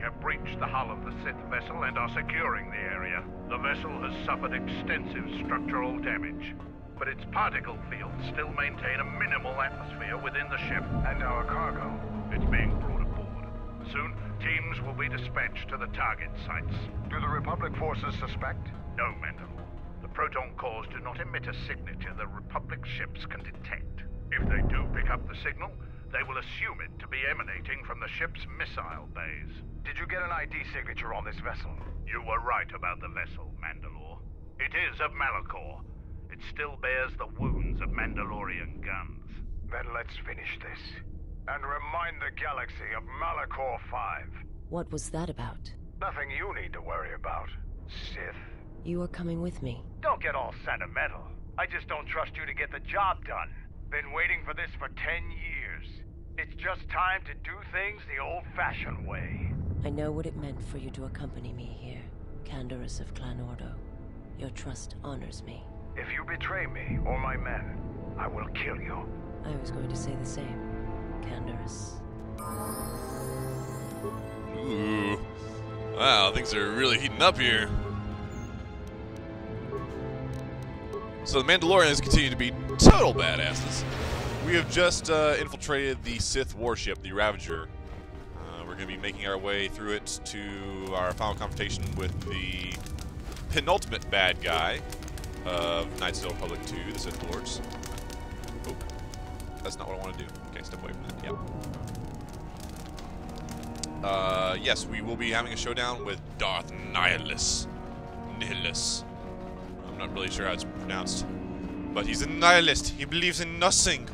have breached the hull of the Sith vessel and are securing the area. The vessel has suffered extensive structural damage, but its particle fields still maintain a minimal atmosphere within the ship. And our cargo? It's being brought aboard. Soon, teams will be dispatched to the target sites. Do the Republic forces suspect? No, Mandalore. The proton cores do not emit a signature the Republic ships can detect. If they do pick up the signal, they will assume it to be emanating from the ship's missile bays. Did you get an ID signature on this vessel? You were right about the vessel, Mandalore. It is of Malachor. It still bears the wounds of Mandalorian guns. Then let's finish this. And remind the galaxy of Malachor 5. What was that about? Nothing you need to worry about, Sith. You are coming with me. Don't get all sentimental. I just don't trust you to get the job done. Been waiting for this for 10 years. It's just time to do things the old-fashioned way. I know what it meant for you to accompany me here, Canderous of Clan Ordo. Your trust honors me. If you betray me or my men, I will kill you. I was going to say the same, Canderous. Ooh. Wow, things are really heating up here. So the Mandalorians continue to be total badasses. We have just infiltrated the Sith warship, the Ravager. We're going to be making our way through it to our final confrontation with the penultimate bad guy of Knights of the Republic 2, the Sith Lords. Oh, that's not what I want to do. Okay, step away from that. Yep. Yes, we will be having a showdown with Darth Nihilus. Nihilus. I'm not really sure how it's pronounced. But he's a nihilist. He believes in nothing.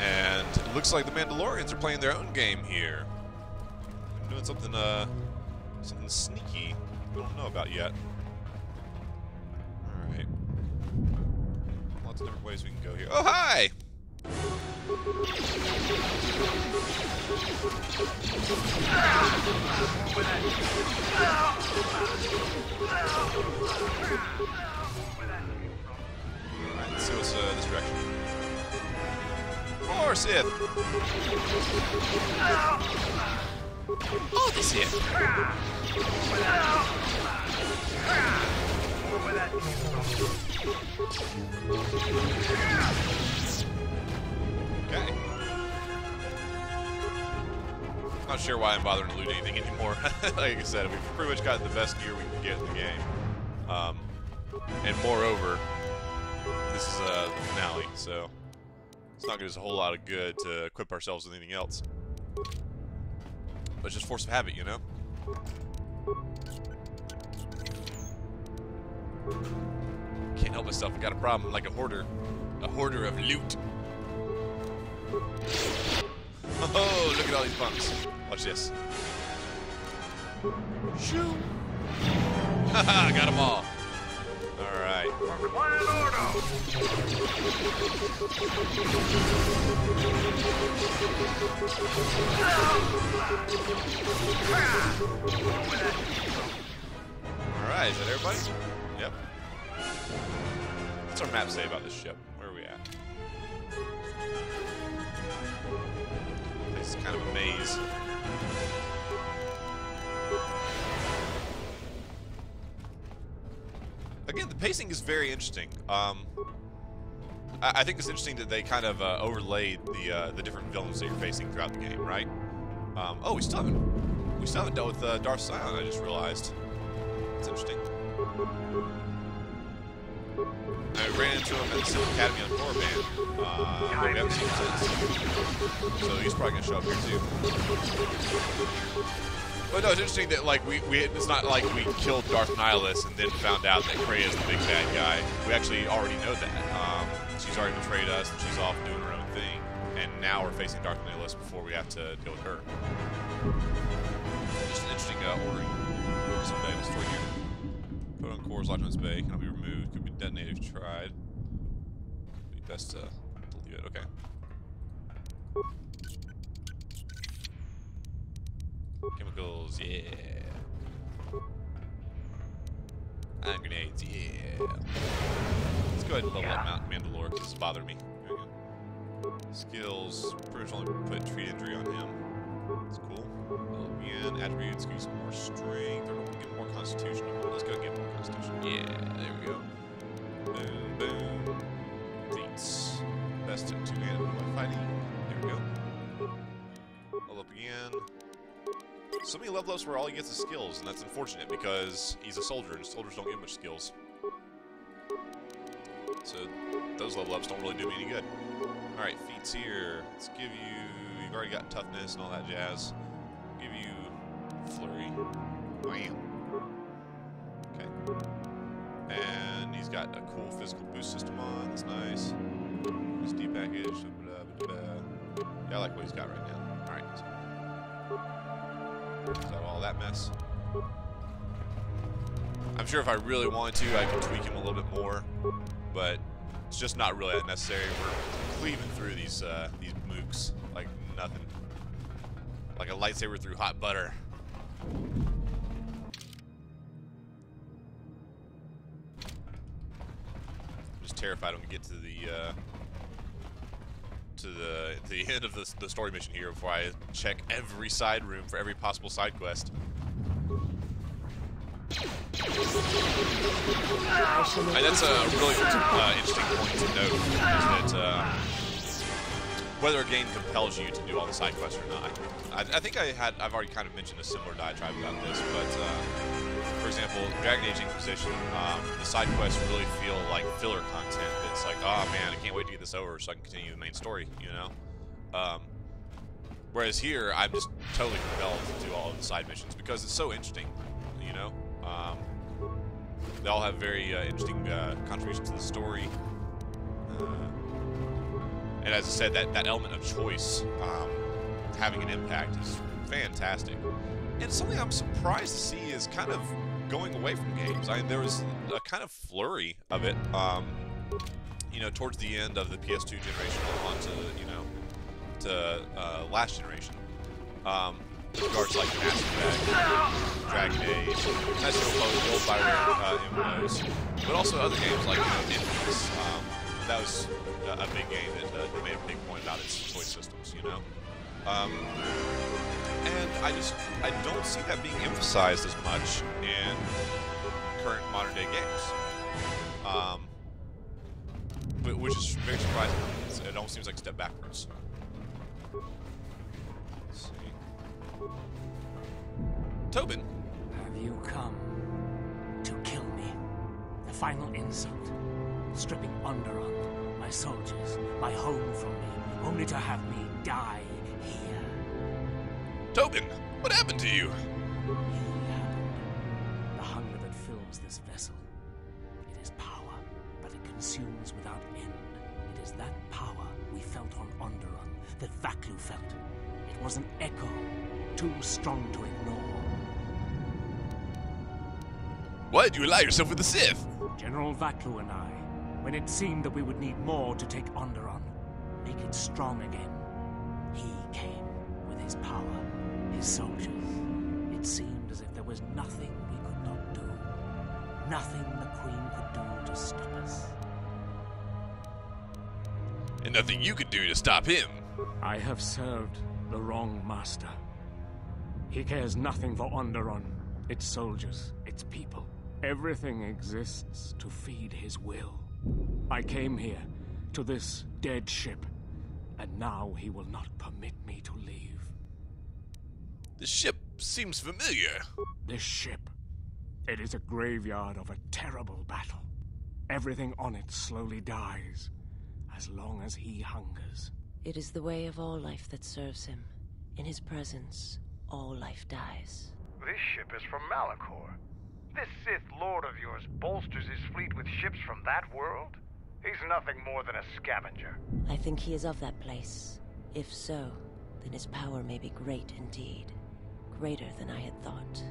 And it looks like the Mandalorians are playing their own game here. They're doing something, something sneaky we don't know about yet. Alright. Lots of different ways we can go here. Oh, hi! Alright, let's see what's this direction. More Sith! Oh, this Sith! Okay. Not sure why I'm bothering to loot anything anymore. Like I said, we've pretty much got the best gear we can get in the game. And moreover, this is the finale, so it's not going to do us a whole lot of good to equip ourselves with anything else. But it's just force of habit, you know? Can't help myself, I got a problem like a hoarder. A hoarder of loot. Oh, look at all these bumps. Watch this. Shoo! Haha, got them all. Alright. Alright, is that everybody? Yep. What's our map say about this ship? Where are we at? It's kind of a maze. Again, the pacing is very interesting. I think it's interesting that they kind of overlaid the different villains that you're facing throughout the game, right? Oh, we still haven't dealt with Darth Sion. I just realized. It's interesting. I ran into him at the Sith Academy on Core Band, but we haven't seen him since. So he's probably gonna show up here too. But no, it's interesting that like it's not like we killed Darth Nihilus and then found out that Kreia is the big bad guy. We actually already know that. She's already betrayed us and she's off doing her own thing. And now we're facing Darth Nihilus before we have to deal with her. Just an interesting ordering. Someday, let's destroy here. Put on cores, locked on its bay, cannot be removed, could be detonated if tried. Be best to leave it, okay. Chemicals, yeah. Ion grenades, yeah. Let's go ahead and level up Mandalore because it's bothering me. Skills, pretty much only put treat injury on him. That's cool. Again, attributes give you some more strength. Or don't get more constitution. Let's go get more constitution. Yeah, there we go. Boom, boom. Feats. Best at two-handed fighting. There we go. Level up again. So many level ups where all he gets is skills, and that's unfortunate because he's a soldier, and soldiers don't get much skills. So those level ups don't really do me any good. Alright, feats here. Let's give you... You've already got toughness and all that jazz. Give you flurry. Bam. Okay. And he's got a cool physical boost system on. That's nice. SD package. Yeah, I like what he's got right now. Alright. Is that all that mess? I'm sure if I really wanted to, I could tweak him a little bit more, but it's just not really that necessary. We're cleaving through these mooks like nothing, like a lightsaber through hot butter. I'm just terrified when we get to the end of the story mission here before I check every side room for every possible side quest. And that's a really interesting point to note, is that whether a game compels you to do all the side quests or not. I think I've already kind of mentioned a similar diatribe about this, but for example, Dragon Age Inquisition, the side quests really feel like filler content. It's like, oh man, I can't wait to get this over so I can continue the main story, you know? Whereas here, I'm just totally compelled to do all of the side missions because it's so interesting, you know? They all have very interesting contributions to the story. And as I said, that element of choice having an impact is fantastic. And something I'm surprised to see is kind of going away from games. There was a kind of flurry of it, you know, towards the end of the PS2 generation onto, you know, to last generation. With regards to like Mass Effect, Dragon Age, nice little old BioWare MMOs, but also other games like Infamous. That was a big game that made a big point about its choice systems, you know. And I don't see that being emphasized as much in current modern day games, which is very surprising. It almost seems like a step backwards. Tobin. Have you come to kill me? The final insult. Stripping Underon, my soldiers, my home from me, only to have me die here. Tobin, what happened to you? He happened. The hunger that fills this vessel. It is power, but it consumes without end. It is that power we felt on Underon, that Vaklu felt. It was an echo, too strong to ignore. Why did you ally yourself with the Sith? General Vaklu and I, when it seemed that we would need more to take Onderon, make it strong again, he came with his power, his soldiers. It seemed as if there was nothing we could not do, nothing the Queen could do to stop us. And nothing you could do to stop him. I have served the wrong master. He cares nothing for Onderon, its soldiers, its people. Everything exists to feed his will. I came here, to this dead ship, and now he will not permit me to leave. The ship seems familiar. This ship, it is a graveyard of a terrible battle. Everything on it slowly dies, as long as he hungers. It is the way of all life that serves him. In his presence, all life dies. This ship is from Malachor. This Sith Lord of yours bolsters his fleet with ships from that world? He's nothing more than a scavenger. I think he is of that place. If so, then his power may be great indeed. Greater than I had thought.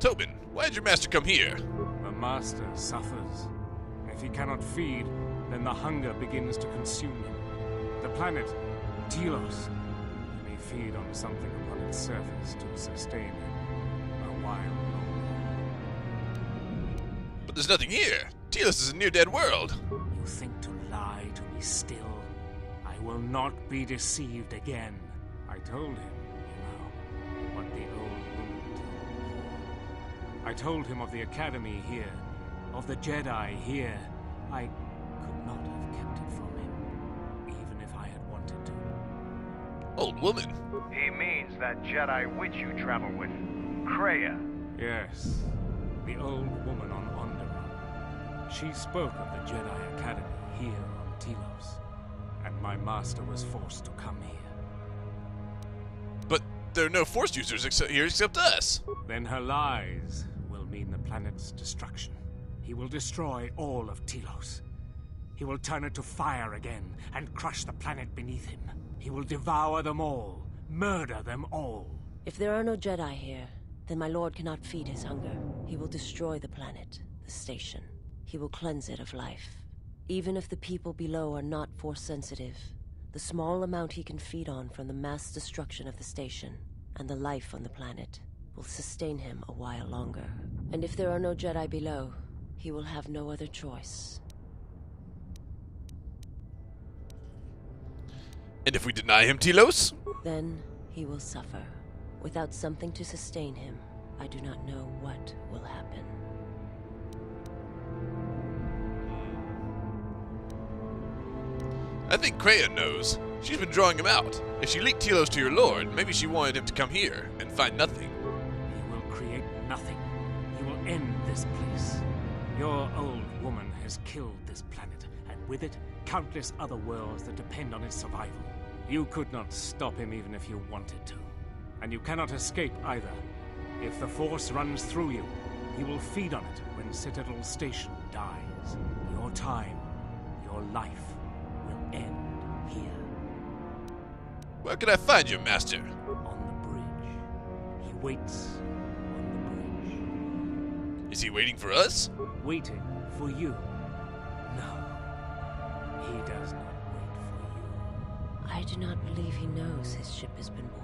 Tobin, why did your master come here? The master suffers. If he cannot feed, then the hunger begins to consume him. The planet, Telos, he may feed on something upon its surface to sustain him a while longer. But there's nothing here. Telos is a near-dead world. You think to lie to me still? I will not be deceived again. I told him, what the old woman told me. I told him of the Academy here, of the Jedi here. I could not have kept it from him, even if I had wanted to. Old woman? He means that Jedi witch you travel with, Kreia. Yes, the old woman on Onderon. She spoke of the Jedi Academy here on Telos, and my master was forced to come here. But there are no Force users here except us. Then her lies will mean the planet's destruction. He will destroy all of Telos. He will turn it to fire again and crush the planet beneath him. He will devour them all, murder them all. If there are no Jedi here, then my lord cannot feed his hunger. He will destroy the planet, the station. He will cleanse it of life. Even if the people below are not Force-sensitive, the small amount he can feed on from the mass destruction of the station and the life on the planet will sustain him a while longer. And if there are no Jedi below, he will have no other choice. And if we deny him Telos? Then he will suffer. Without something to sustain him, I do not know what will happen. I think Kreia knows. She's been drawing him out. If she leaked Telos to your lord, maybe she wanted him to come here and find nothing. He will create nothing. He will end this place. Your old woman has killed this planet, and with it, countless other worlds that depend on its survival. You could not stop him even if you wanted to. And you cannot escape either. If the Force runs through you, he will feed on it when Citadel Station dies. Your time, your life, will end here. Where can I find your master? On the bridge. He waits on the bridge. Is he waiting for us? Waiting for you. No. He does not wait for you. I do not believe he knows his ship has been boarded.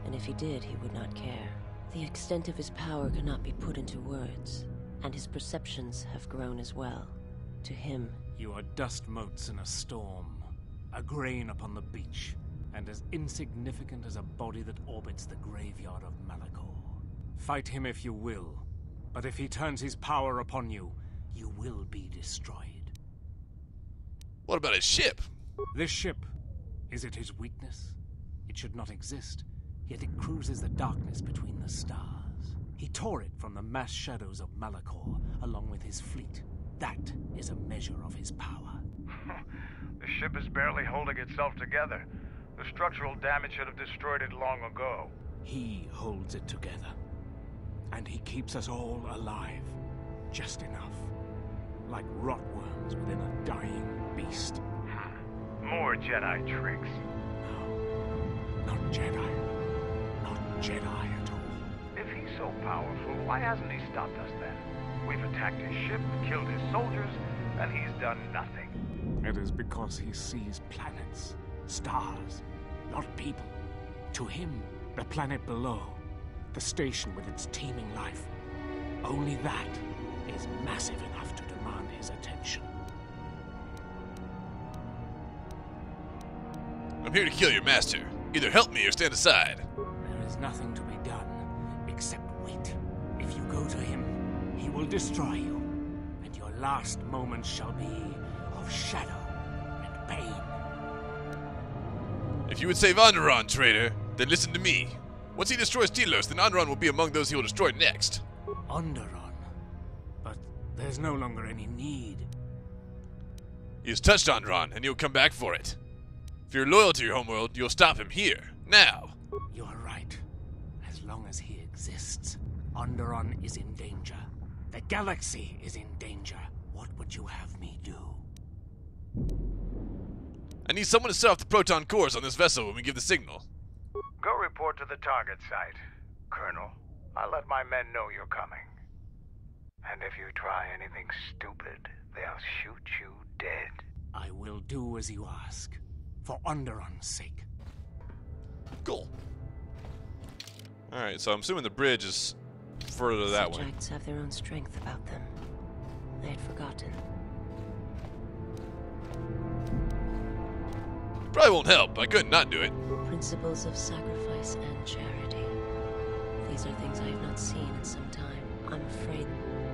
And if he did, he would not care. The extent of his power cannot be put into words, and his perceptions have grown as well. To him, You are dust motes in a storm, a grain upon the beach, and as insignificant as a body that orbits the graveyard of Malachor. Fight him if you will, but if he turns his power upon you, you will be destroyed. What about his ship? This ship, is it his weakness? It should not exist, yet it cruises the darkness between the stars. He tore it from the mass shadows of Malachor, along with his fleet. That is a measure of his power. The ship is barely holding itself together. The structural damage should have destroyed it long ago. He holds it together. And he keeps us all alive. Just enough. Like rotworms within a dying beast. More Jedi tricks. No. Not Jedi. Not Jedi at all. If he's so powerful, why hasn't he stopped us then? We've attacked his ship, killed his soldiers, and he's done nothing. It is because he sees planets, stars, not people. To him, the planet below, the station with its teeming life, only that is massive enough to demand his attention. I'm here to kill your master. Either help me or stand aside. There is nothing to be done, except wait. If you go to him, he will destroy you, and your last moments shall be of shadow and pain. If you would save Onderon, traitor, then listen to me. Once he destroys Telos, then Onderon will be among those he will destroy next. Onderon? But there's no longer any need. He has touched Onderon, and he'll come back for it. If you're loyal to your homeworld, you'll stop him here, now. You are right. As long as he exists, Onderon is in danger. The galaxy is in danger. What would you have me do? I need someone to set off the proton cores on this vessel when we give the signal. Go report to the target site, Colonel. I'll let my men know you're coming. And if you try anything stupid, they'll shoot you dead. I will do as you ask, for Onderon's sake. Cool. Alright, so I'm assuming the bridge is further that way. Subjects have their own strength about them. I had forgotten. Probably won't help. I couldn't not do it. Principles of sacrifice and charity. These are things I have not seen in some time. I'm afraid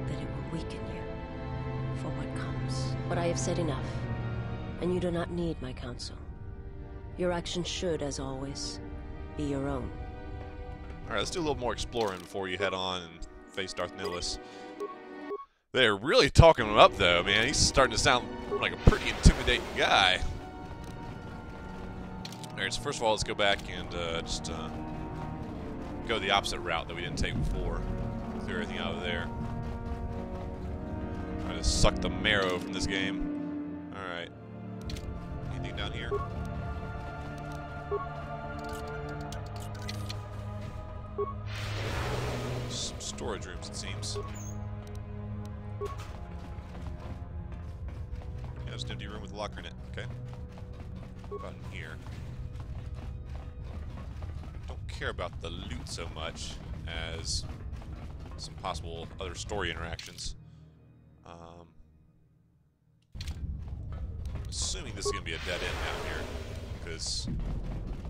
that it will weaken you for what comes. But I have said enough, and you do not need my counsel. Your actions should, as always, be your own. Alright, let's do a little more exploring before you head on and face Darth Nihilus. They're really talking him up, though, man. He's starting to sound like a pretty intimidating guy. Alright, so first of all, let's go back and just go the opposite route that we didn't take before. Clear everything out of there. Trying to suck the marrow from this game. Alright. Anything down here? Some storage rooms, it seems. Yeah, just an empty room with a locker in it. Okay. What about in here? Don't care about the loot so much as some possible other story interactions. Assuming this is going to be a dead end down here, because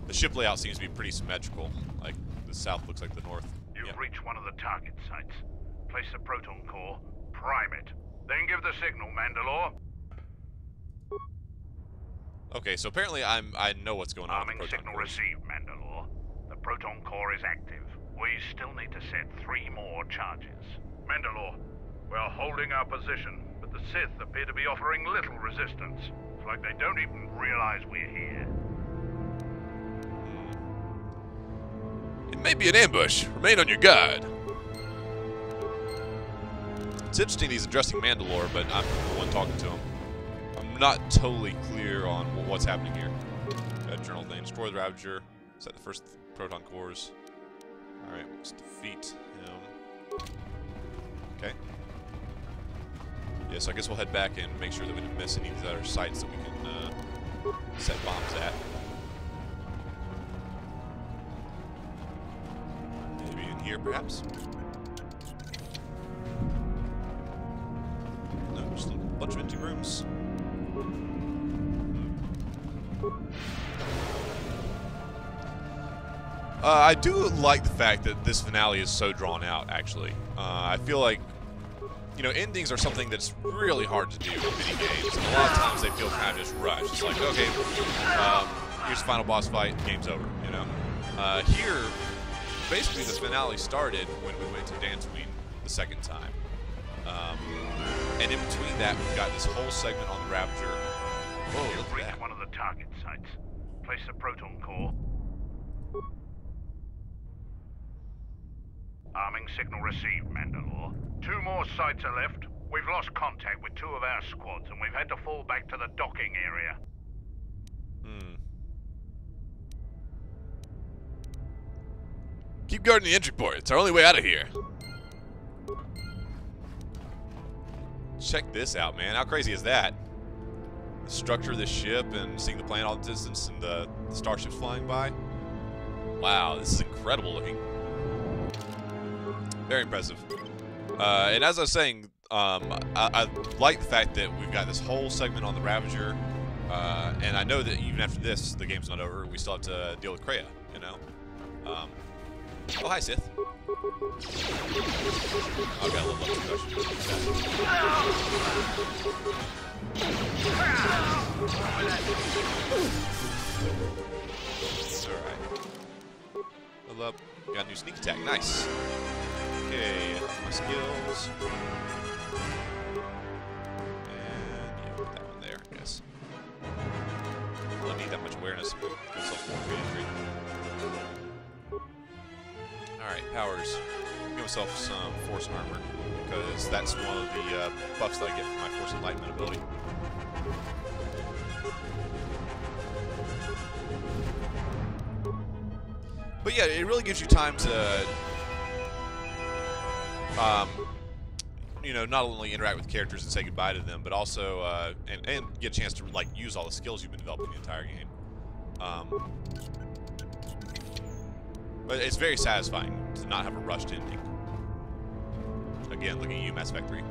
the ship layout seems to be pretty symmetrical. Like, the south looks like the north. You've reached one of the target sites. Place the proton core, prime it, then give the signal, Mandalore. Okay, so apparently I know what's going on. Arming signal received, Mandalore. The proton core is active. We still need to set 3 more charges. Mandalore, we're holding our position, but the Sith appear to be offering little resistance. It's like they don't even realize we're here. It may be an ambush. Remain on your guard. It's interesting he's addressing Mandalore, but I'm the one talking to him. I'm not totally clear on what's happening here. Got a journal thing. Destroy the Ravager. Set the first proton cores. Alright, let's defeat him. Okay. Yeah, so I guess we'll head back and make sure that we didn't miss any of these other sites that we can set bombs at. Maybe in here, perhaps? No, just a bunch of empty rooms. I do like the fact that this finale is so drawn out, actually. I feel like, you know, endings are something that's really hard to do in video games. And a lot of times they feel kind of just rushed. It's like, okay, here's the final boss fight, game's over, you know? Here, basically the finale started when we went to Dantooine the second time. And in between that, we've got this whole segment on the Ravager. Whoa, look at that. One of the target sites. Place the proton core. Arming signal received, Mandalore. 2 more sites are left. We've lost contact with 2 of our squads, and we've had to fall back to the docking area. Keep guarding the entry port. It's our only way out of here. Check this out, man. How crazy is that? The structure of this ship and seeing the planet all the distance and the starships flying by. Wow, this is incredible looking. Very impressive. And as I was saying, I like the fact that we've got this whole segment on the Ravager, and I know that even after this, the game's not over. We still have to deal with Kreia, you know? Oh, hi, Sith. I've got a little introduction. Alright. Level up. Got a new sneak attack. Nice. Okay, my skills. And yeah, put that one there, I guess. I don't need that much awareness. Give myself more creative. Alright, powers. Give myself some force armor, because that's one of the buffs that I get from my force enlightenment ability. But yeah, it really gives you time to you know, not only interact with characters and say goodbye to them, but also and get a chance to like use all the skills you've been developing the entire game. But it's very satisfying to not have a rushed ending. Again, looking at you, Mass Effect 3.